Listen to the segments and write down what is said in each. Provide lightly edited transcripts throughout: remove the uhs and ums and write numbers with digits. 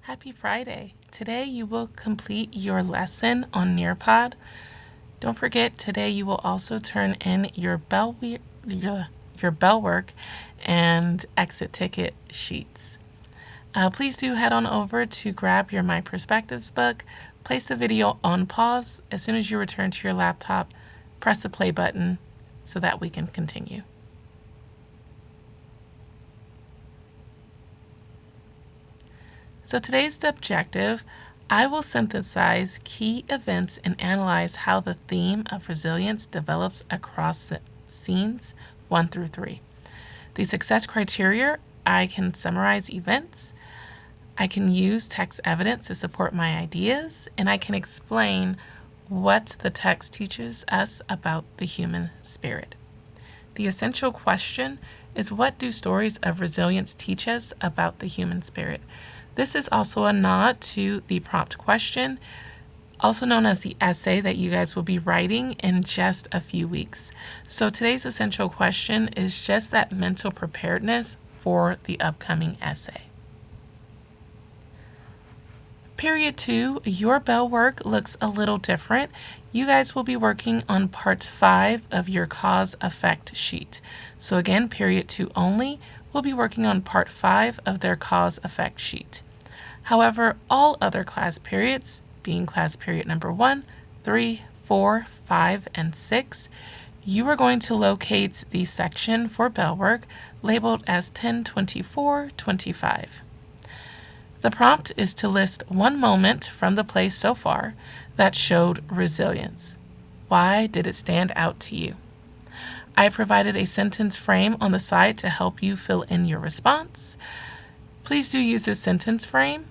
Happy Friday. Today you will complete your lesson on Nearpod. Don't forget, today you will also turn in your bell work and exit ticket sheets. Please do head on over to grab your My Perspectives book, place the video on pause. As soon as you return to your laptop, press the play button so that we can continue. So today's objective, I will synthesize key events and analyze how the theme of resilience develops across scenes 1 through 3. The success criteria, I can summarize events, I can use text evidence to support my ideas, and I can explain what the text teaches us about the human spirit. The essential question is, what do stories of resilience teach us about the human spirit? This is also a nod to the prompt question, also known as the essay that you guys will be writing in just a few weeks. So today's essential question is just that mental preparedness for the upcoming essay. Period 2, your bell work looks a little different. You guys will be working on part 5 of your cause-effect sheet. So again, period 2 only will be working on part 5 of their cause-effect sheet. However, all other class periods, being class period number 1, 3, 4, 5, and 6, you are going to locate the section for bell work labeled as 102425. The prompt is to list one moment from the play so far that showed resilience. Why did it stand out to you? I provided a sentence frame on the side to help you fill in your response. Please do use this sentence frame.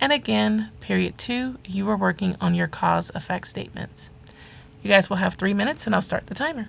And again, period 2, you are working on your cause-effect statements. You guys will have 3 minutes and I'll start the timer.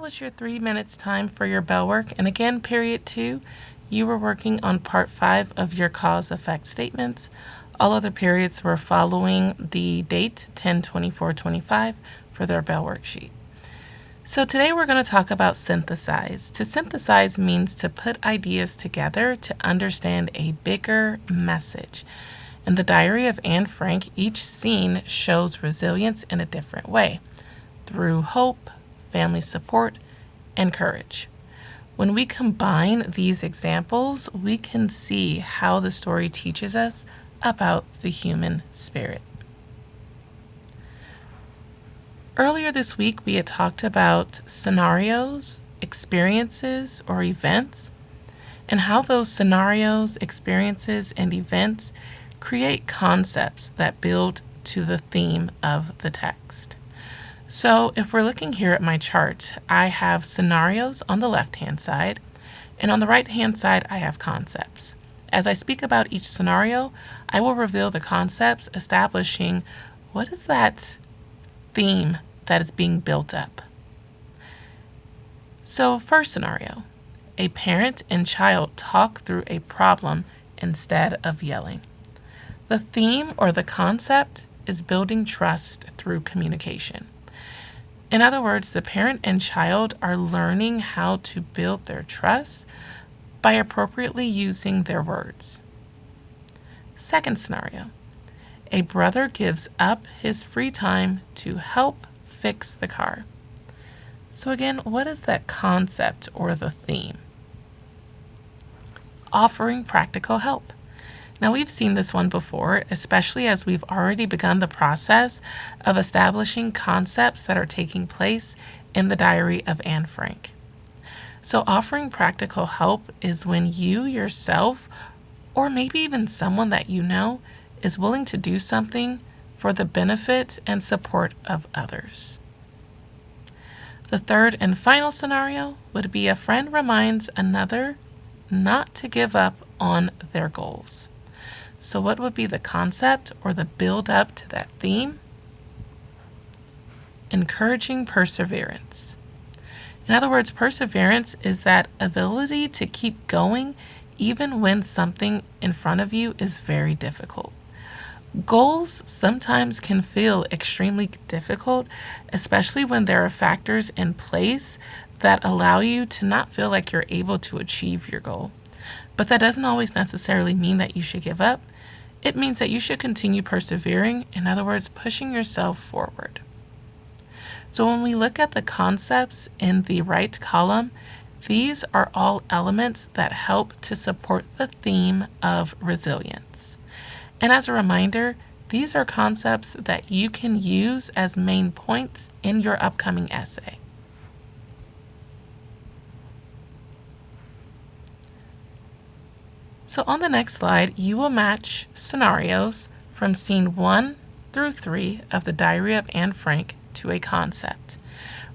was your 3 minutes time for your bell work. And again, period 2, you were working on part 5 of your cause-effect statements. All other periods were following the date 10/24/25 for their bell worksheet. So today we're going to talk about synthesize. To synthesize means to put ideas together to understand a bigger message. In the Diary of Anne Frank, each scene shows resilience in a different way, through hope, family support, and courage. When we combine these examples, we can see how the story teaches us about the human spirit. Earlier this week, we had talked about scenarios, experiences, or events, and how those scenarios, experiences, and events create concepts that build to the theme of the text. So if we're looking here at my chart, I have scenarios on the left-hand side, and on the right-hand side, I have concepts. As I speak about each scenario, I will reveal the concepts, establishing what is that theme that is being built up. So first scenario, a parent and child talk through a problem instead of yelling. The theme or the concept is building trust through communication. In other words, the parent and child are learning how to build their trust by appropriately using their words. Second scenario, a brother gives up his free time to help fix the car. So again, what is that concept or the theme? Offering practical help. Now we've seen this one before, especially as we've already begun the process of establishing concepts that are taking place in the Diary of Anne Frank. So offering practical help is when you yourself, or maybe even someone that you know, is willing to do something for the benefit and support of others. The third and final scenario would be a friend reminds another not to give up on their goals. So what would be the concept or the build up to that theme? Encouraging perseverance. In other words, perseverance is that ability to keep going even when something in front of you is very difficult. Goals sometimes can feel extremely difficult, especially when there are factors in place that allow you to not feel like you're able to achieve your goal. But that doesn't always necessarily mean that you should give up. It means that you should continue persevering, in other words, pushing yourself forward. So when we look at the concepts in the right column, these are all elements that help to support the theme of resilience. And as a reminder, these are concepts that you can use as main points in your upcoming essay. So on the next slide, you will match scenarios from scene 1 through 3 of the Diary of Anne Frank to a concept.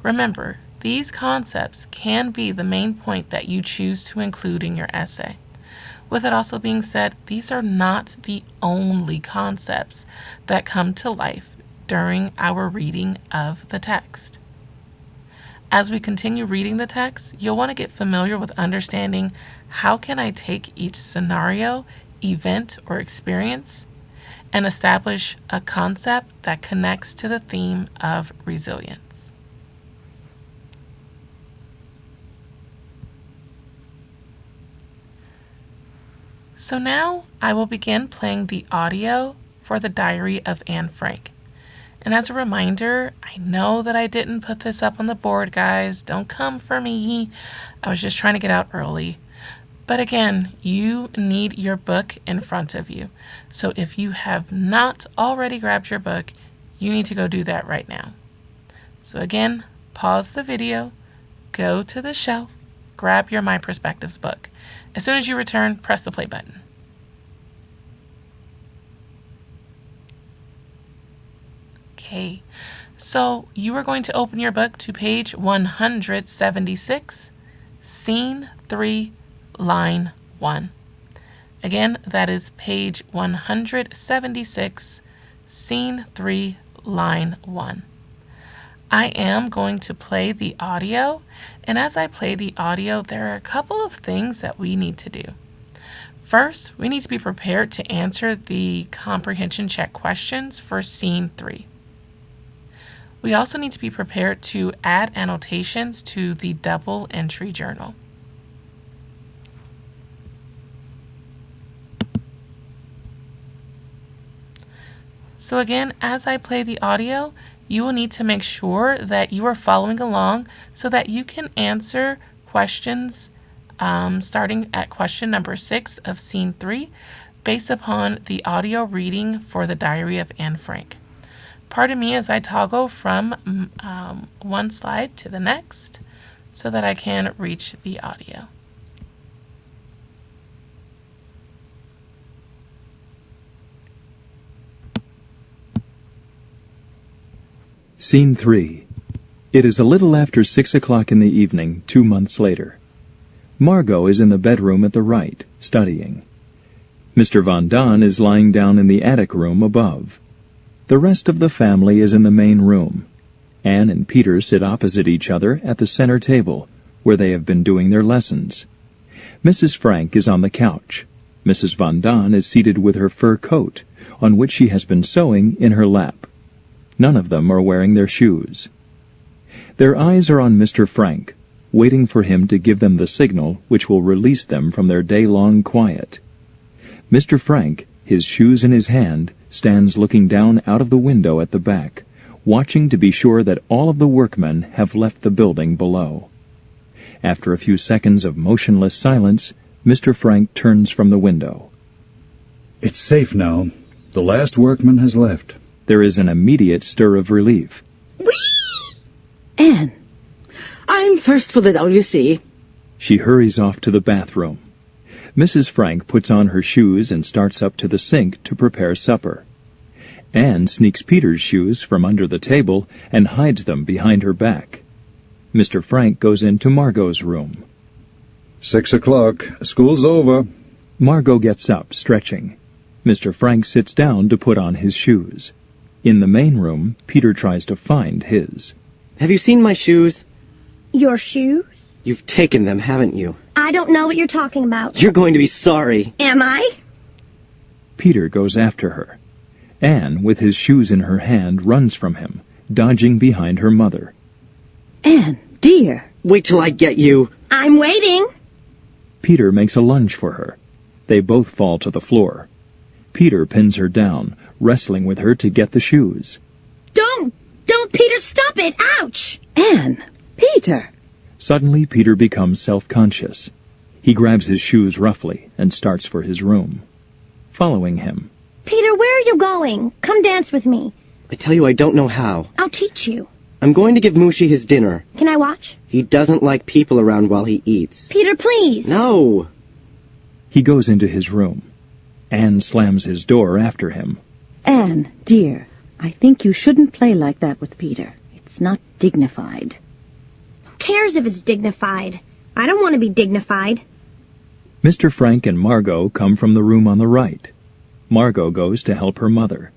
Remember, these concepts can be the main point that you choose to include in your essay. With it also being said, these are not the only concepts that come to life during our reading of the text. As we continue reading the text, you'll want to get familiar with understanding how can I take each scenario, event, or experience and establish a concept that connects to the theme of resilience. So now I will begin playing the audio for the Diary of Anne Frank. And as a reminder, I know that I didn't put this up on the board, guys. Don't come for me. I was just trying to get out early. But again, you need your book in front of you. So if you have not already grabbed your book, you need to go do that right now. So again, pause the video, go to the shelf, grab your My Perspectives book. As soon as you return, press the play button. Okay, so you are going to open your book to page 176, scene 3, line 1. Again, that is page 176, scene 3, line 1. I am going to play the audio, and as I play the audio, there are a couple of things that we need to do. First, we need to be prepared to answer the comprehension check questions for Scene 3. We also need to be prepared to add annotations to the double entry journal. So again, as I play the audio, you will need to make sure that you are following along so that you can answer questions starting at question number 6 of Scene 3 based upon the audio reading for the Diary of Anne Frank. Pardon me as I toggle from one slide to the next so that I can reach the audio. Scene 3. It is a little after 6 o'clock in the evening, 2 months later. Margot is in the bedroom at the right, studying. Mr. Van Daan is lying down in the attic room above. The rest of the family is in the main room. Anne and Peter sit opposite each other at the center table, where they have been doing their lessons. Mrs. Frank is on the couch. Mrs. Van Daan is seated with her fur coat, on which she has been sewing, in her lap. None of them are wearing their shoes. Their eyes are on Mr. Frank, waiting for him to give them the signal which will release them from their day-long quiet. Mr. Frank, his shoes in his hand, stands looking down out of the window at the back, watching to be sure that all of the workmen have left the building below. After a few seconds of motionless silence, Mr. Frank turns from the window. It's safe now. The last workman has left. There is an immediate stir of relief. Whee! Anne, I'm first for the WC. She hurries off to the bathroom. Mrs. Frank puts on her shoes and starts up to the sink to prepare supper. Anne sneaks Peter's shoes from under the table and hides them behind her back. Mr. Frank goes into Margot's room. 6 o'clock. School's over. Margot gets up, stretching. Mr. Frank sits down to put on his shoes. In the main room, Peter tries to find his. Have you seen my shoes? Your shoes? You've taken them, haven't you? I don't know what you're talking about. You're going to be sorry. Am I? Peter goes after her. Anne, with his shoes in her hand, runs from him, dodging behind her mother. Anne, dear. Wait till I get you. I'm waiting. Peter makes a lunge for her. They both fall to the floor. Peter pins her down, wrestling with her to get the shoes. Don't, Peter, stop it. Ouch. Anne, Peter. Suddenly, Peter becomes self-conscious. He grabs his shoes roughly and starts for his room. Following him. Peter, where are you going? Come dance with me. I tell you, I don't know how. I'll teach you. I'm going to give Mushi his dinner. Can I watch? He doesn't like people around while he eats. Peter, please. No. He goes into his room. Anne slams his door after him. Anne, dear, I think you shouldn't play like that with Peter. It's not dignified. Who cares if it's dignified? I don't want to be dignified. Mr. Frank and Margot come from the room on the right. Margot goes to help her mother.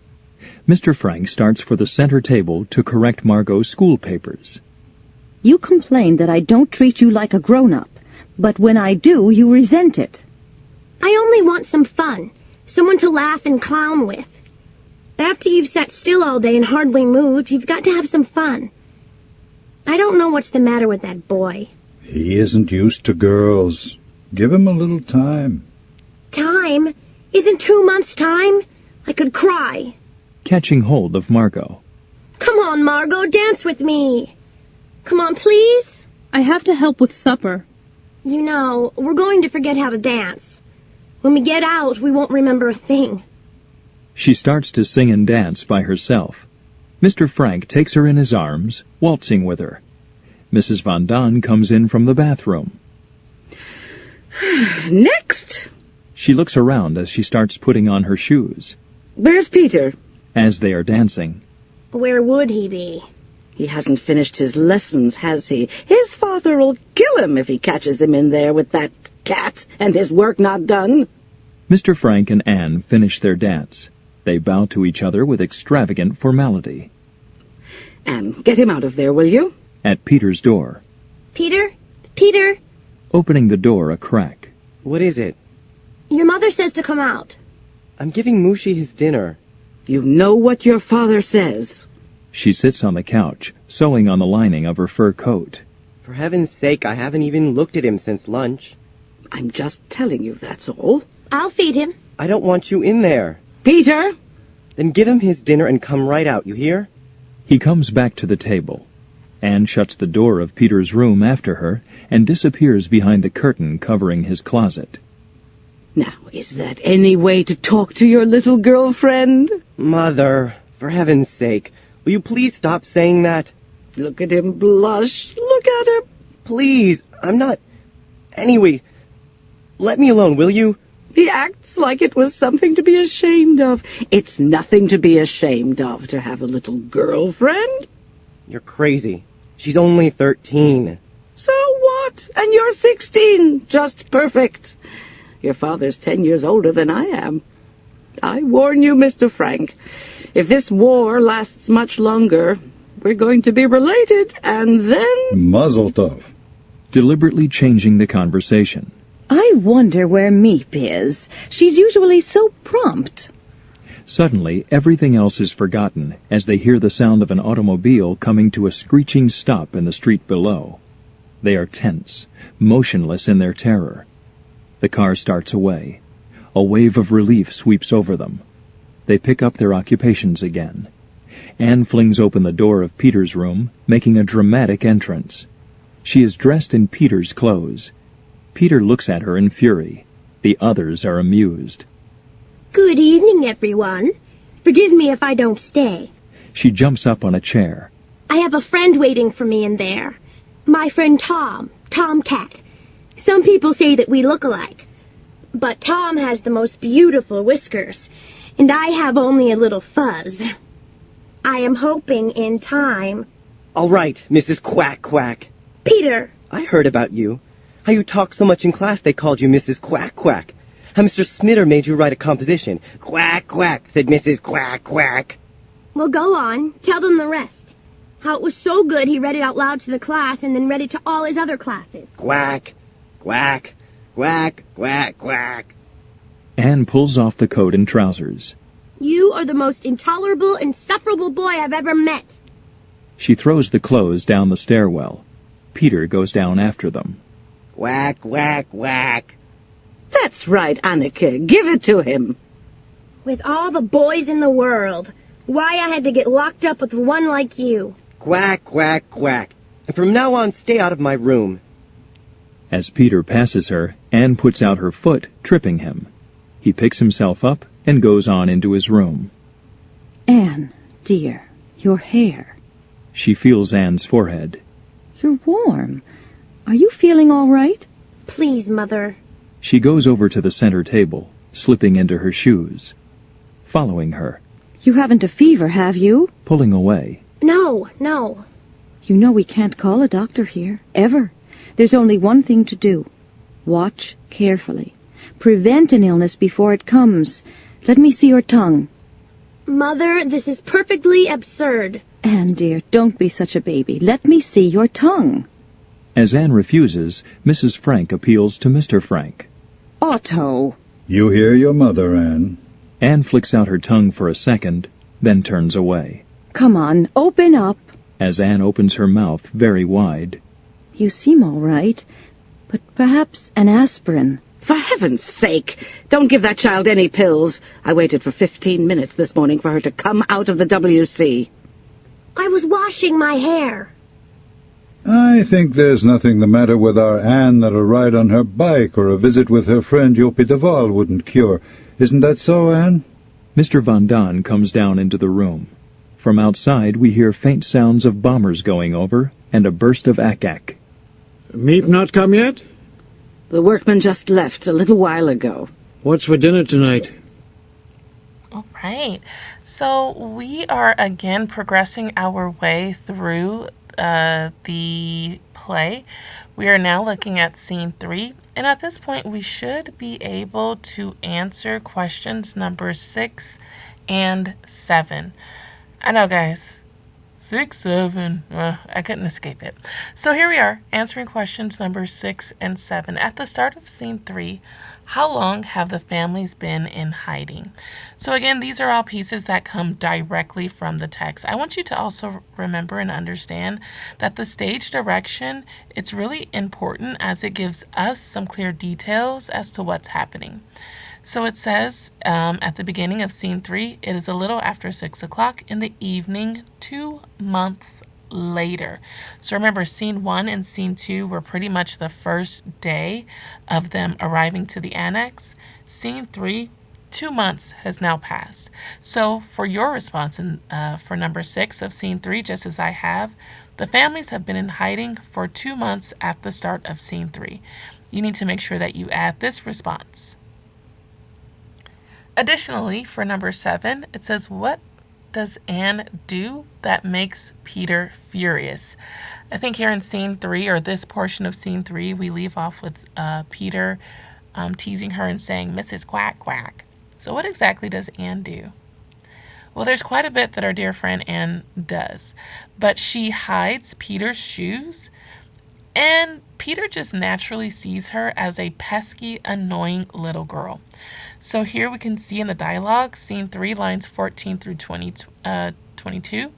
Mr. Frank starts for the center table to correct Margot's school papers. You complain that I don't treat you like a grown-up, but when I do, you resent it. I only want some fun. Someone to laugh and clown with. After you've sat still all day and hardly moved, you've got to have some fun. I don't know what's the matter with that boy. He isn't used to girls. Give him a little time. Time? Isn't 2 months time? I could cry. Catching hold of Margot. Come on, Margot, dance with me. Come on, please. I have to help with supper. You know, we're going to forget how to dance. When we get out, we won't remember a thing. She starts to sing and dance by herself. Mr. Frank takes her in his arms, waltzing with her. Mrs. Van Daan comes in from the bathroom. Next. She looks around as she starts putting on her shoes. Where's Peter? As they are dancing. Where would he be? He hasn't finished his lessons, has he? His father'll kill him if he catches him in there with that cat and his work not done. Mr. Frank and Anne finish their dance. They bow to each other with extravagant formality. Anne, get him out of there, will you? At Peter's door. Peter? Peter? Opening the door a crack. What is it? Your mother says to come out. I'm giving Mushi his dinner. You know what your father says. She sits on the couch, sewing on the lining of her fur coat. For heaven's sake, I haven't even looked at him since lunch. I'm just telling you, that's all. I'll feed him. I don't want you in there. Peter! Then give him his dinner and come right out, you hear? He comes back to the table. Anne shuts the door of Peter's room after her and disappears behind the curtain covering his closet. Now, is that any way to talk to your little girlfriend? Mother, for heaven's sake, will you please stop saying that? Look at him blush. Look at him. Please, I'm not... Anyway, let me alone, will you? He acts like it was something to be ashamed of. It's nothing to be ashamed of to have a little girlfriend. You're crazy. She's only 13. So what? And you're 16. Just perfect. Your father's 10 years older than I am. I warn you, Mr. Frank, if this war lasts much longer, we're going to be related, and then... Mazel tov. Deliberately changing the conversation. I wonder where Meep is. She's usually so prompt. Suddenly, everything else is forgotten as they hear the sound of an automobile coming to a screeching stop in the street below. They are tense, motionless in their terror. The car starts away. A wave of relief sweeps over them. They pick up their occupations again. Anne flings open the door of Peter's room, making a dramatic entrance. She is dressed in Peter's clothes. Peter looks at her in fury. The others are amused. Good evening, everyone. Forgive me if I don't stay. She jumps up on a chair. I have a friend waiting for me in there. My friend Tom, Tomcat. Some people say that we look alike. But Tom has the most beautiful whiskers, and I have only a little fuzz. I am hoping in time... All right, Mrs. Quack Quack. Peter! I heard about you. How you talked so much in class they called you Mrs. Quack Quack. How Mr. Smitter made you write a composition. Quack Quack, said Mrs. Quack Quack. Well, go on. Tell them the rest. How it was so good he read it out loud to the class and then read it to all his other classes. Quack, quack, quack, quack, quack. Anne pulls off the coat and trousers. You are the most intolerable, insufferable boy I've ever met. She throws the clothes down the stairwell. Peter goes down after them. Quack, quack, quack. That's right, Anneke. Give it to him. With all the boys in the world, why I had to get locked up with one like you. Quack, quack, quack. And from now on, stay out of my room. As Peter passes her, Anne puts out her foot, tripping him. He picks himself up and goes on into his room. Anne, dear, your hair. She feels Anne's forehead. You're warm. Are you feeling all right? Please, Mother. She goes over to the center table, slipping into her shoes. Following her. You haven't a fever, have you? Pulling away. No. You know we can't call a doctor here, ever. There's only one thing to do. Watch carefully. Prevent an illness before it comes. Let me see your tongue. Mother, this is perfectly absurd. Anne, dear, don't be such a baby. Let me see your tongue. As Anne refuses, Mrs. Frank appeals to Mr. Frank. Otto. You hear your mother, Anne. Anne flicks out her tongue for a second, then turns away. Come on, open up. As Anne opens her mouth very wide. You seem all right, but perhaps an aspirin. For heaven's sake, don't give that child any pills. I waited for 15 minutes this morning for her to come out of the WC. I was washing my hair. I think there's nothing the matter with our Anne that a ride on her bike or a visit with her friend Jopi Deval wouldn't cure. Isn't that so, Anne? Mr. Van Daan comes down into the room. From outside we hear faint sounds of bombers going over and a burst of ack-ack. Meep not come yet? The workman just left a little while ago. What's for dinner tonight? All right. So we are again progressing our way through the play. We are now looking at scene 3, and at this point we should be able to answer questions number 6 and 7. I know, guys, 6, 7. I couldn't escape it. So here we are, answering questions numbers 6 and 7. At the start of scene 3, how long have the families been in hiding? So again, these are all pieces that come directly from the text. I want you to also remember and understand that the stage direction, it's really important as it gives us some clear details as to what's happening. So it says at the beginning of scene 3, it is a little after 6 o'clock in the evening, 2 months later. So remember, scene 1 and scene 2 were pretty much the first day of them arriving to the annex. Scene 3, 2 months has now passed. So for your response for number 6 of scene 3, just as I have, the families have been in hiding for 2 months at the start of scene 3. You need to make sure that you add this response. Additionally, for number 7, it says, what does Anne do that makes Peter furious? I think here in scene 3, or this portion of scene 3, we leave off with Peter teasing her and saying, Mrs. Quack Quack. So what exactly does Anne do? Well, there's quite a bit that our dear friend Anne does, but she hides Peter's shoes, and Peter just naturally sees her as a pesky, annoying little girl. So here we can see in the dialogue, scene 3, lines 14 through 22.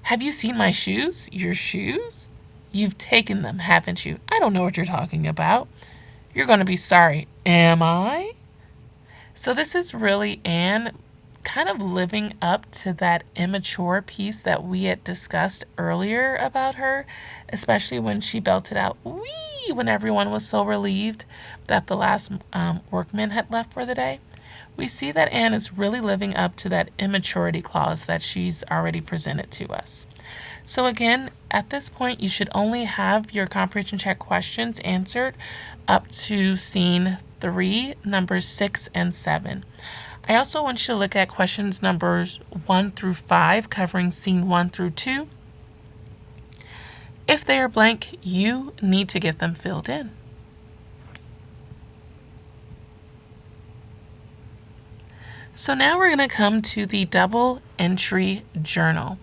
Have you seen my shoes? Your shoes? You've taken them, haven't you? I don't know what you're talking about. You're going to be sorry. Am I? So this is really Anne kind of living up to that immature piece that we had discussed earlier about her, especially when she belted out "wee" when everyone was so relieved that the last workman had left for the day. We see that Anne is really living up to that immaturity clause that she's already presented to us. So again, at this point, you should only have your comprehension check questions answered up to scene 3, numbers 6 and 7. I also want you to look at questions numbers 1 through 5, covering scene 1 through 2. If they are blank, you need to get them filled in. So now we're going to come to the double entry journal.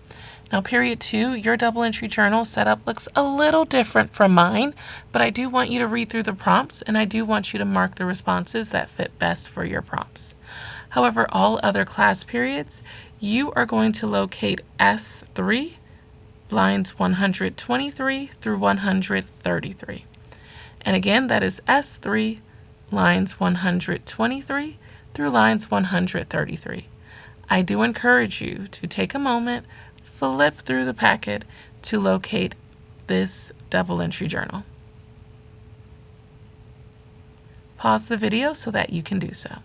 Now, period 2, your double entry journal setup looks a little different from mine, but I do want you to read through the prompts, and I do want you to mark the responses that fit best for your prompts. However, all other class periods, you are going to locate S3, lines 123 through 133. And again, that is S3, lines 123 through lines 133. I do encourage you to take a moment, flip through the packet to locate this double entry journal. Pause the video so that you can do so.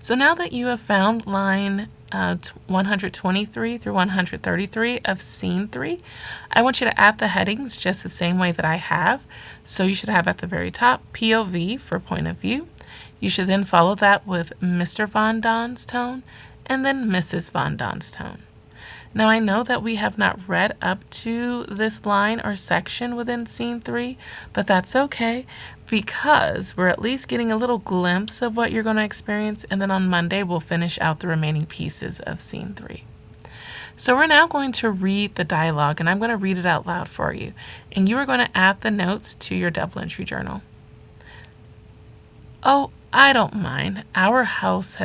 So now that you have found line 123 through 133 of scene 3, I want you to add the headings just the same way that I have. So you should have at the very top POV for point of view. You should then follow that with Mr. Von Don's tone and then Mrs. Von Don's tone. Now I know that we have not read up to this line or section within scene 3, but that's okay because we're at least getting a little glimpse of what you're going to experience, and then on Monday we'll finish out the remaining pieces of scene 3. So we're now going to read the dialogue, and I'm going to read it out loud for you, and you are going to add the notes to your double entry journal. Oh, I don't mind. Our house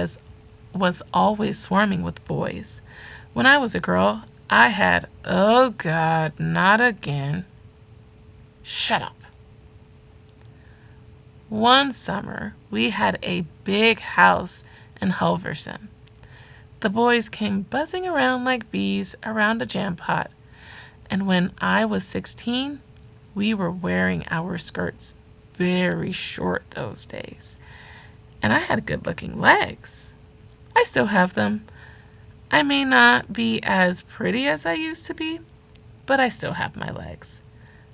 was always swarming with boys. When I was a girl, I had, oh God, not again. Shut up. One summer, we had a big house in Hulverson. The boys came buzzing around like bees around a jam pot. And when I was 16, we were wearing our skirts very short those days. And I had good-looking legs. I still have them. I may not be as pretty as I used to be, but I still have my legs.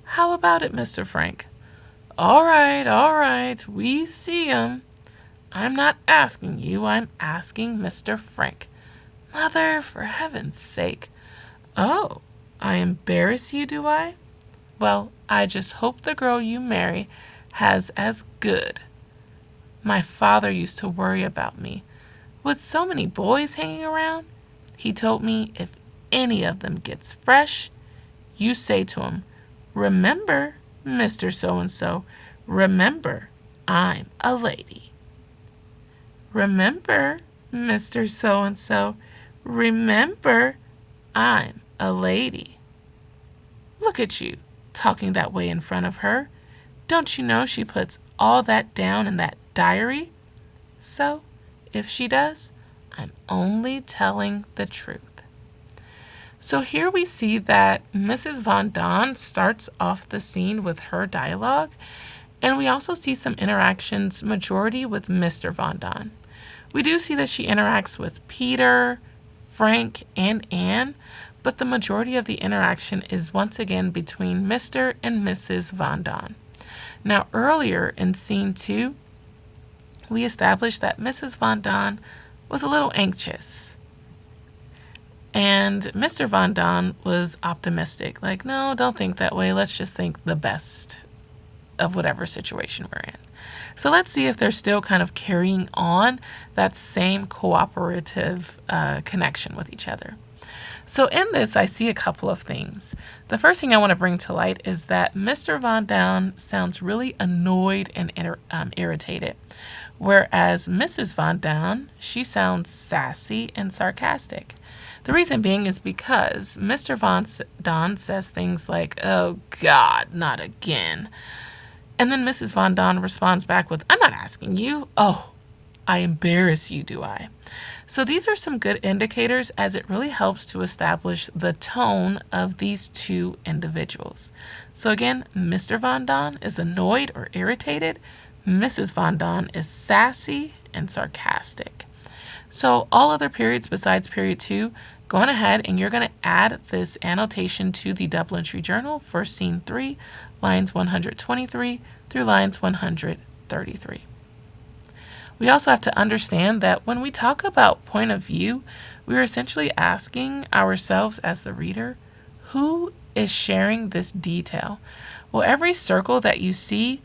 How about it, Mr. Frank? All right, we see 'em. I'm not asking you, I'm asking Mr. Frank. Mother, for heaven's sake. Oh, I embarrass you, do I? Well, I just hope the girl you marry has as good My father used to worry about me. With so many boys hanging around, he told me if any of them gets fresh, you say to him, 'Remember, Mr. So-and-so, remember, I'm a lady.' Remember, Mr. So-and-so, remember, I'm a lady." Look at you, talking that way in front of her. Don't you know she puts all that down in that diary? So, if she does, I'm only telling the truth. So here we see that Mrs. Von Don starts off the scene with her dialogue, and we also see some interactions, majority with Mr. Von Don. We do see that she interacts with Peter, Frank, and Anne, but the majority of the interaction is once again between Mr. and Mrs. Von Don. Now, earlier in scene 2, we established that Mrs. Von Don was a little anxious. And Mr. Von Don was optimistic. Like, no, don't think that way. Let's just think the best of whatever situation we're in. So let's see if they're still kind of carrying on that same cooperative connection with each other. So in this, I see a couple of things. The first thing I want to bring to light is that Mr. Von Don sounds really annoyed and irritated, whereas Mrs. Von Don, she sounds sassy and sarcastic. The reason being is because Mr. Von Don says things like, "Oh God, not again." And then Mrs. Von Don responds back with, "I'm not asking you. Oh, I embarrass you, do I?" So these are some good indicators, as it really helps to establish the tone of these two individuals. So again, Mr. Von Don is annoyed or irritated. Mrs. Von Don is sassy and sarcastic. So all other periods besides period 2, go on ahead and you're going to add this annotation to the double entry journal for scene 3, lines 123 through lines 133. We also have to understand that when we talk about point of view, we're essentially asking ourselves as the reader, who is sharing this detail? Well, every circle that you see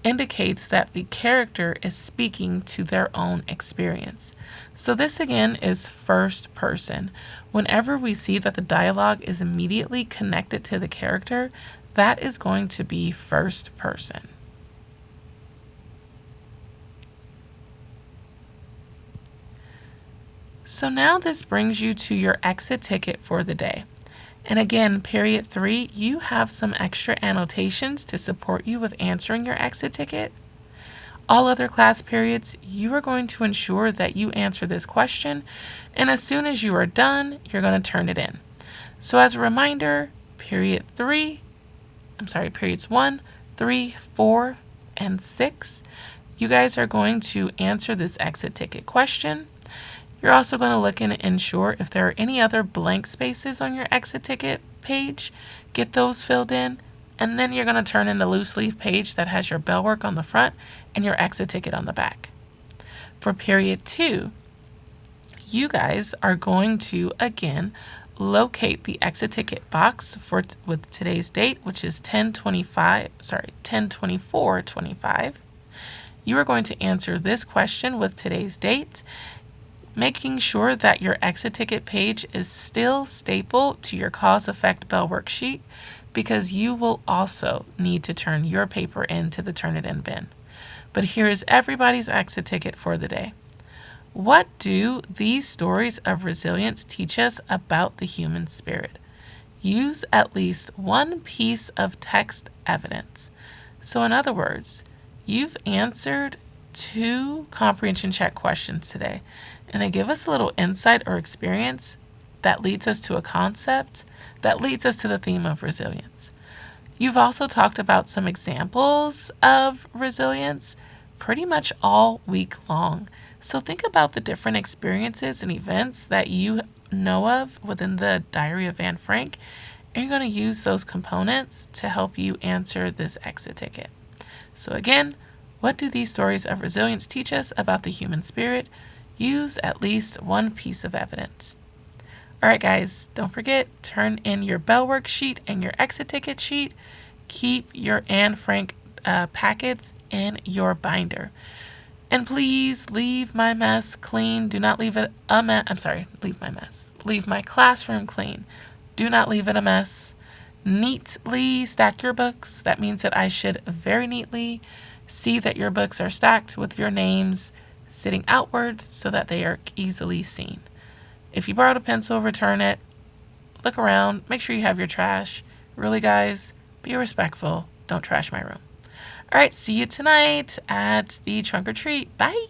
indicates that the character is speaking to their own experience. So this again is first person. Whenever we see that the dialogue is immediately connected to the character, that is going to be first person. So now this brings you to your exit ticket for the day. And again, period 3, you have some extra annotations to support you with answering your exit ticket. All other class periods, you are going to ensure that you answer this question, and as soon as you are done, you're going to turn it in. So as a reminder, periods 1, 3, 4, and 6, you guys are going to answer this exit ticket question. You're also going to look and ensure if there are any other blank spaces on your exit ticket page, get those filled in, and then you're going to turn in the loose leaf page that has your bell work on the front and your exit ticket on the back. For period 2, you guys are going to, again, locate the exit ticket box with today's date, which is 10/24/25. You are going to answer this question with today's date, making sure that your exit ticket page is still stapled to your cause-effect bell worksheet, because you will also need to turn your paper into the Turnitin bin. But here is everybody's exit ticket for the day. What do these stories of resilience teach us about the human spirit? Use at least one piece of text evidence. So in other words, you've answered 2 comprehension check questions today, and they give us a little insight or experience that leads us to a concept that leads us to the theme of resilience. You've also talked about some examples of resilience pretty much all week long. So think about the different experiences and events that you know of within the Diary of Anne Frank, and you're going to use those components to help you answer this exit ticket. So again, what do these stories of resilience teach us about the human spirit? Use at least one piece of evidence. All right, guys, don't forget, turn in your bell worksheet and your exit ticket sheet. Keep your Anne Frank packets in your binder. And please leave my mess clean. Do not leave it a mess. I'm sorry, leave my mess. Leave my classroom clean. Do not leave it a mess. Neatly stack your books. That means that I should very neatly see that your books are stacked with your names sitting outward so that they are easily seen. If you borrowed a pencil, return it. Look around. Make sure you have your trash. Really, guys, be respectful. Don't trash my room. All right, see you tonight at the trunk or treat. Bye.